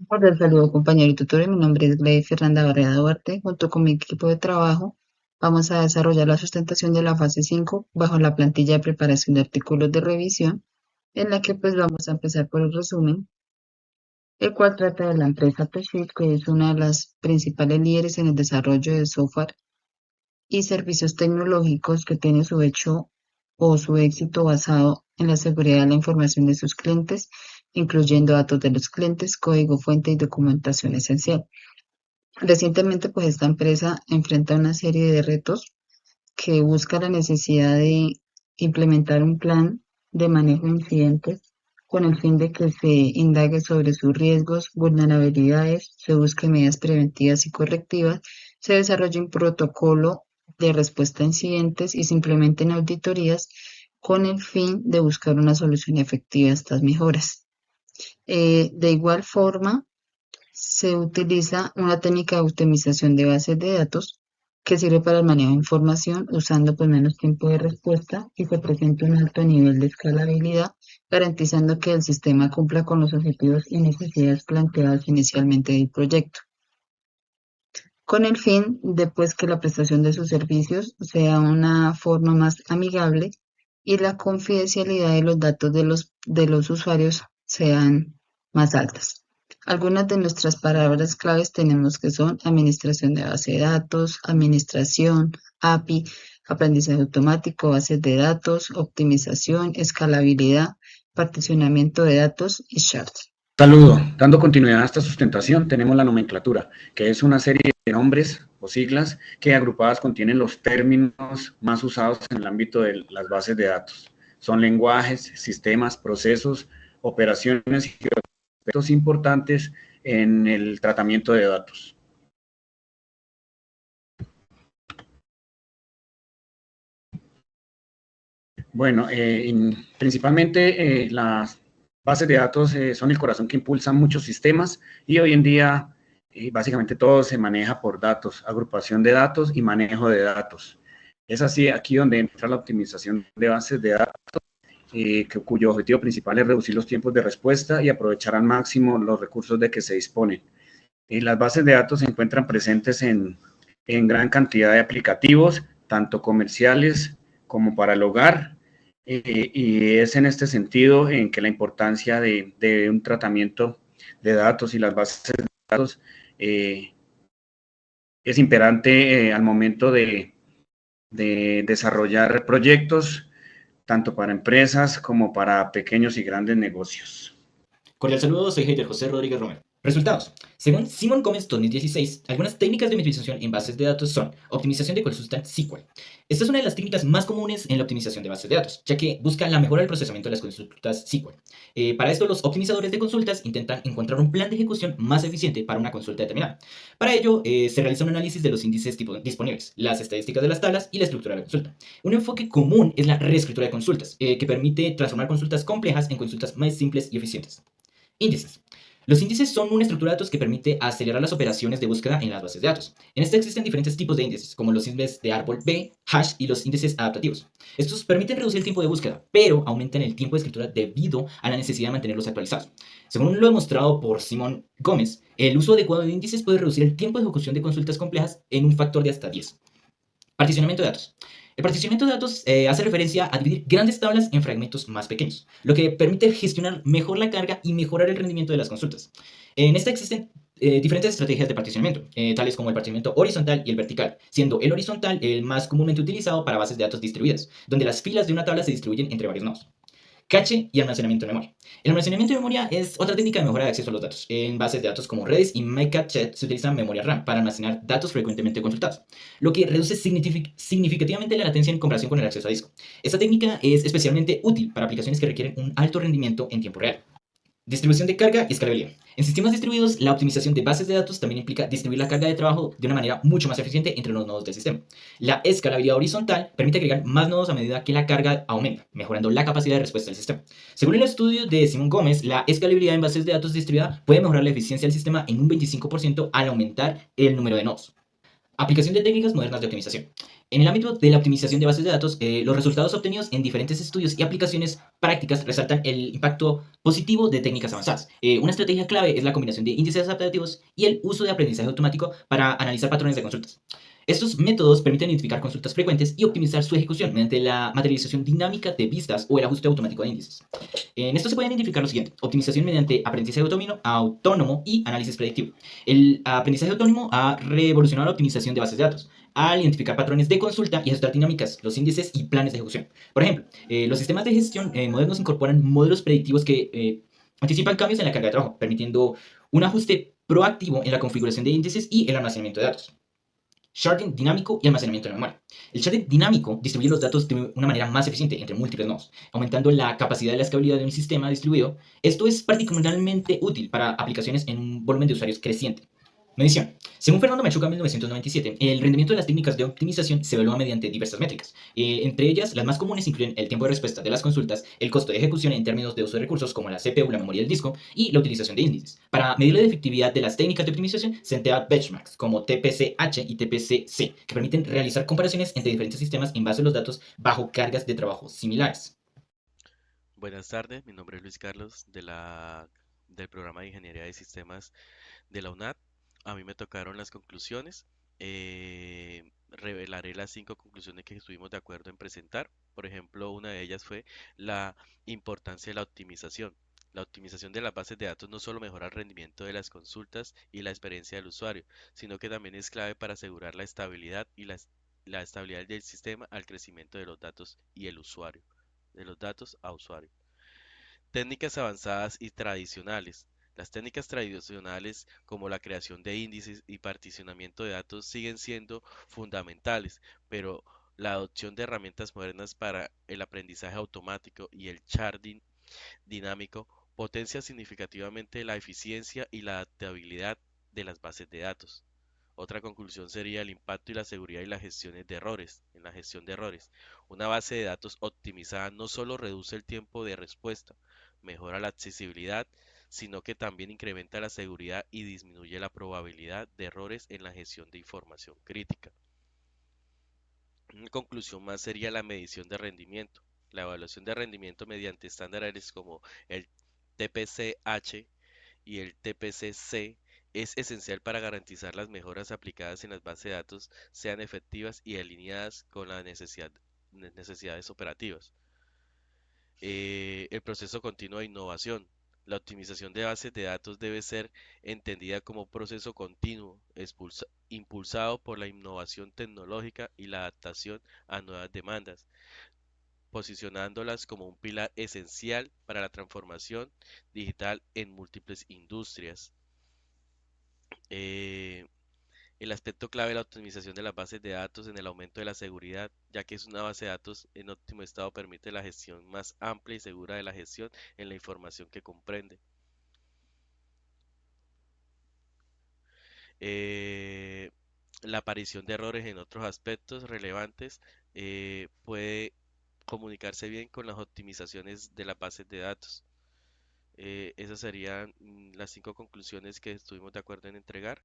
Hola, saludo compañero tutor. Mi nombre es Gladys Fernanda Barrera Duarte. Junto con mi equipo de trabajo vamos a desarrollar la sustentación de la fase 5 bajo la plantilla de preparación de artículos de revisión, en la que pues vamos a empezar por el resumen, el cual trata de la empresa Teshit, que es una de las principales líderes en el desarrollo de software y servicios tecnológicos que tiene su hecho o su éxito basado en la seguridad de la información de sus clientes, incluyendo datos de los clientes, código fuente y documentación esencial. Recientemente, pues esta empresa enfrenta una serie de retos que busca la necesidad de implementar un plan de manejo de incidentes con el fin de que se indague sobre sus riesgos, vulnerabilidades, se busquen medidas preventivas y correctivas, se desarrolle un protocolo de respuesta a incidentes y se implementen auditorías con el fin de buscar una solución efectiva a estas mejoras. De igual forma, se utiliza una técnica de optimización de bases de datos que sirve para el manejo de información usando pues menos tiempo de respuesta y se presenta un alto nivel de escalabilidad, garantizando que el sistema cumpla con los objetivos y necesidades planteados inicialmente del proyecto, con el fin de pues que la prestación de sus servicios sea una forma más amigable y la confidencialidad de los datos de los usuarios sean más altas. Algunas de nuestras palabras claves tenemos que son administración de base de datos, administración, API, aprendizaje automático, bases de datos, optimización, escalabilidad, particionamiento de datos y shards. Saludo. Dando continuidad a esta sustentación, tenemos la nomenclatura, que es una serie de nombres o siglas que agrupadas contienen los términos más usados en el ámbito de las bases de datos. Son lenguajes, sistemas, procesos, operaciones y aspectos importantes en el tratamiento de datos. Bueno, principalmente las bases de datos son el corazón que impulsan muchos sistemas y hoy en día básicamente todo se maneja por datos, agrupación de datos y manejo de datos. Es así aquí donde entra la optimización de bases de datos, cuyo objetivo principal es reducir los tiempos de respuesta y aprovechar al máximo los recursos de que se disponen. Las bases de datos se encuentran presentes en gran cantidad de aplicativos, tanto comerciales como para el hogar, y es en este sentido en que la importancia de un tratamiento de datos y las bases de datos eh, es imperante al momento de desarrollar proyectos, tanto para empresas como para pequeños y grandes negocios. Cordial saludo, soy Heider José Rodríguez Romero. Resultados. Según Simon Gómez 2016, algunas técnicas de optimización en bases de datos son optimización de consulta SQL. Esta es una de las técnicas más comunes en la optimización de bases de datos, ya que busca la mejora del procesamiento de las consultas SQL. Para esto, los optimizadores de consultas intentan encontrar un plan de ejecución más eficiente para una consulta determinada. Para ello, se realiza un análisis de los índices disponibles, las estadísticas de las tablas y la estructura de la consulta. Un enfoque común es la reescritura de consultas, que permite transformar consultas complejas en consultas más simples y eficientes. Índices. Los índices son una estructura de datos que permite acelerar las operaciones de búsqueda en las bases de datos. En esta existen diferentes tipos de índices, como los índices de árbol B, hash y los índices adaptativos. Estos permiten reducir el tiempo de búsqueda, pero aumentan el tiempo de escritura debido a la necesidad de mantenerlos actualizados. Según lo demostrado por Simón Gómez, el uso adecuado de índices puede reducir el tiempo de ejecución de consultas complejas en un factor de hasta 10. Particionamiento de datos. El particionamiento de datos hace referencia a dividir grandes tablas en fragmentos más pequeños, lo que permite gestionar mejor la carga y mejorar el rendimiento de las consultas. En esta existen diferentes estrategias de particionamiento, tales como el particionamiento horizontal y el vertical, siendo el horizontal el más comúnmente utilizado para bases de datos distribuidas, donde las filas de una tabla se distribuyen entre varios nodos. Cache y almacenamiento de memoria. El almacenamiento de memoria es otra técnica de mejora de acceso a los datos. En bases de datos como Redis y MyCached se utiliza memoria RAM para almacenar datos frecuentemente consultados, lo que reduce significativamente la latencia en comparación con el acceso a disco. Esta técnica es especialmente útil para aplicaciones que requieren un alto rendimiento en tiempo real. Distribución de carga y escalabilidad. En sistemas distribuidos, la optimización de bases de datos también implica distribuir la carga de trabajo de una manera mucho más eficiente entre los nodos del sistema. La escalabilidad horizontal permite agregar más nodos a medida que la carga aumenta, mejorando la capacidad de respuesta del sistema. Según el estudio de Simón Gómez, la escalabilidad en bases de datos distribuida puede mejorar la eficiencia del sistema en un 25% al aumentar el número de nodos. Aplicación de técnicas modernas de optimización. En el ámbito de la optimización de bases de datos, los resultados obtenidos en diferentes estudios y aplicaciones prácticas resaltan el impacto positivo de técnicas avanzadas. Una estrategia clave es la combinación de índices adaptativos y el uso de aprendizaje automático para analizar patrones de consultas. Estos métodos permiten identificar consultas frecuentes y optimizar su ejecución mediante la materialización dinámica de vistas o el ajuste automático de índices. En esto se pueden identificar lo siguiente: optimización mediante aprendizaje autónomo y análisis predictivo. El aprendizaje autónomo ha revolucionado la optimización de bases de datos al identificar patrones de consulta y ajustar dinámicas, los índices y planes de ejecución. Por ejemplo, los sistemas de gestión modernos incorporan módulos predictivos que anticipan cambios en la carga de trabajo, permitiendo un ajuste proactivo en la configuración de índices y el almacenamiento de datos. Sharding dinámico y almacenamiento de memoria. El sharding dinámico distribuye los datos de una manera más eficiente entre múltiples nodos, aumentando la capacidad de la escalabilidad de un sistema distribuido. Esto es particularmente útil para aplicaciones en un volumen de usuarios creciente. Medición. Según Fernando Machuca, 1997, el rendimiento de las técnicas de optimización se evalúa mediante diversas métricas. Entre ellas, las más comunes incluyen el tiempo de respuesta de las consultas, el costo de ejecución en términos de uso de recursos como la CPU, la memoria y el disco, y la utilización de índices. Para medir la efectividad de las técnicas de optimización, se emplea benchmarks como TPC-H y TPC-C, que permiten realizar comparaciones entre diferentes sistemas en base a los datos bajo cargas de trabajo similares. Buenas tardes, mi nombre es Luis Carlos del programa de Ingeniería de Sistemas de la UNAD. A mí me tocaron las conclusiones. Revelaré las 5 conclusiones que estuvimos de acuerdo en presentar. Por ejemplo, una de ellas fue la importancia de la optimización. La optimización de las bases de datos no solo mejora el rendimiento de las consultas y la experiencia del usuario, sino que también es clave para asegurar la estabilidad la estabilidad del sistema al crecimiento de los datos y el usuario, de los datos a usuario. Técnicas avanzadas y tradicionales. Las técnicas tradicionales como la creación de índices y particionamiento de datos siguen siendo fundamentales, pero la adopción de herramientas modernas para el aprendizaje automático y el sharding dinámico potencia significativamente la eficiencia y la adaptabilidad de las bases de datos. Otra conclusión sería el impacto y la seguridad y la gestión de errores, en la gestión de errores. Una base de datos optimizada no solo reduce el tiempo de respuesta, mejora la accesibilidad, sino que también incrementa la seguridad y disminuye la probabilidad de errores en la gestión de información crítica. Una conclusión más sería la medición de rendimiento. La evaluación de rendimiento mediante estándares como el TPC-H y el TPC-C es esencial para garantizar las mejoras aplicadas en las bases de datos sean efectivas y alineadas con las necesidades operativas. El proceso continuo de innovación. La optimización de bases de datos debe ser entendida como un proceso continuo, impulsado por la innovación tecnológica y la adaptación a nuevas demandas, posicionándolas como un pilar esencial para la transformación digital en múltiples industrias. Eh, el aspecto clave de la optimización de las bases de datos en el aumento de la seguridad, ya que es una base de datos en óptimo estado permite la gestión más amplia y segura de la gestión en la información que comprende. Eh, la aparición de errores en otros aspectos relevantes puede comunicarse bien con las optimizaciones de las bases de datos. Esas serían las 5 conclusiones que estuvimos de acuerdo en entregar.